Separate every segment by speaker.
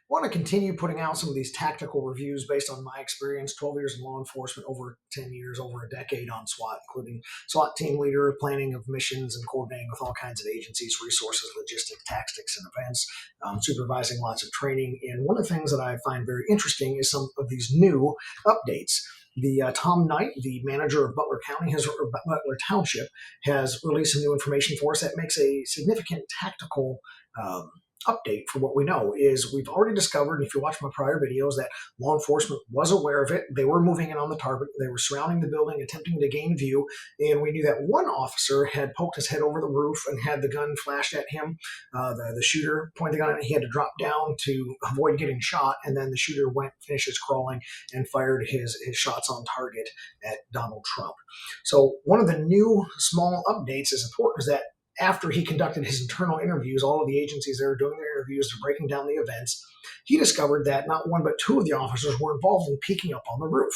Speaker 1: want to continue putting out some of these tactical reviews based on my experience, 12 years in law enforcement, over 10 years, over a decade on SWAT, including SWAT team leader, planning of missions, and coordinating with all kinds of agencies, resources, logistics, tactics, and events, supervising lots of training. And one of the things that I find very interesting is some of these new updates. The Tom Knight, the manager of Butler County, Butler Township, has released some new information for us that makes a significant tactical update for what we know. Is we've already discovered, and if you watch my prior videos, that law enforcement was aware of it. They were moving in on the target. They were surrounding the building, attempting to gain view, and we knew that one officer had poked his head over the roof and had the gun flashed at him. The shooter pointed the gun at him. He had to drop down to avoid getting shot, and then the shooter finished his crawling, and fired his shots on target at Donald Trump. So one of the new small updates is important is that after he conducted his internal interviews, all of the agencies that were doing their interviews to breaking down the events, he discovered that not one but two of the officers were involved in peeking up on the roof.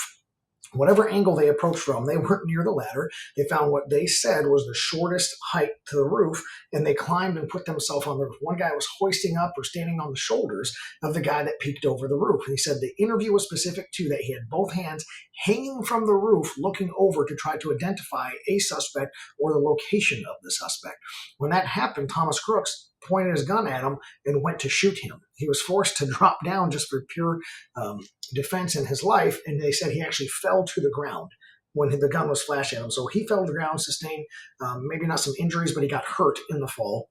Speaker 1: Whatever angle they approached from, they weren't near the ladder. They found what they said was the shortest height to the roof, and they climbed and put themselves on the roof. One guy was hoisting up or standing on the shoulders of the guy that peeked over the roof. And he said the interview was specific to that. He had both hands hanging from the roof, looking over to try to identify a suspect or the location of the suspect. When that happened, Thomas Crooks pointed his gun at him and went to shoot him. He was forced to drop down just for pure defense in his life, and they said he actually fell to the ground when the gun was flashed at him. So he fell to the ground, sustained maybe not some injuries, but he got hurt in the fall.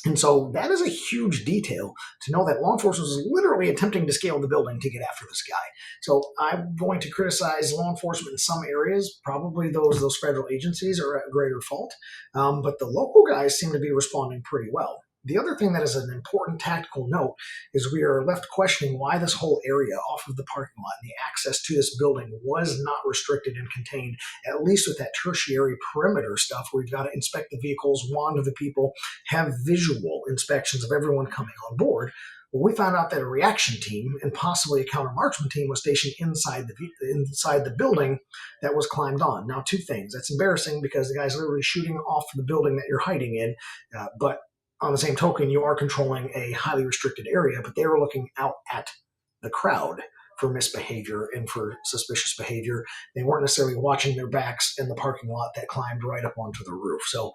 Speaker 1: And so that is a huge detail to know that law enforcement was literally attempting to scale the building to get after this guy. So I'm going to criticize law enforcement in some areas. Probably those federal agencies are at greater fault. But the local guys seem to be responding pretty well. The other thing that is an important tactical note is we are left questioning why this whole area off of the parking lot and the access to this building was not restricted and contained, at least with that tertiary perimeter stuff where you've got to inspect the vehicles, wander the people, have visual inspections of everyone coming on board. Well, we found out that a reaction team and possibly a counter-marksman team was stationed inside the building that was climbed on. Now, two things. That's embarrassing because the guy's literally shooting off the building that you're hiding in, but on the same token, you are controlling a highly restricted area, but they were looking out at the crowd for misbehavior and for suspicious behavior. They weren't necessarily watching their backs in the parking lot that climbed right up onto the roof. So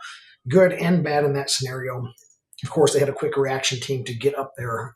Speaker 1: good and bad in that scenario. Of course, they had a quick reaction team to get up there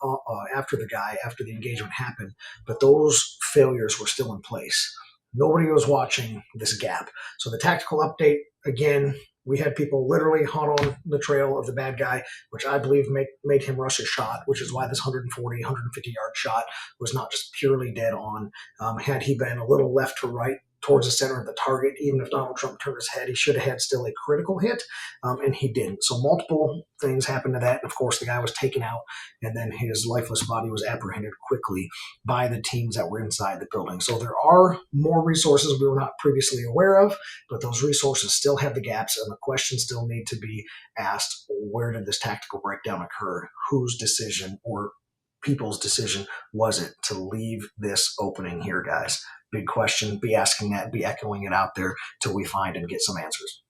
Speaker 1: after the guy, after the engagement happened, but those failures were still in place. Nobody was watching this gap. So the tactical update, again, we had people literally hot on the trail of the bad guy, which I believe made him rush a shot, which is why this 140, 150-yard shot was not just purely dead on. Had he been a little left to right towards the center of the target, even if Donald Trump turned his head, he should have had still a critical hit, and he didn't. So multiple things happened to that. And of course, the guy was taken out, and then his lifeless body was apprehended quickly by the teams that were inside the building. So there are more resources we were not previously aware of, but those resources still have the gaps, and the questions still need to be asked. Where did this tactical breakdown occur? Whose decision or people's decision was it to leave this opening here, guys? Big question. Be asking that, be echoing it out there till we find and get some answers.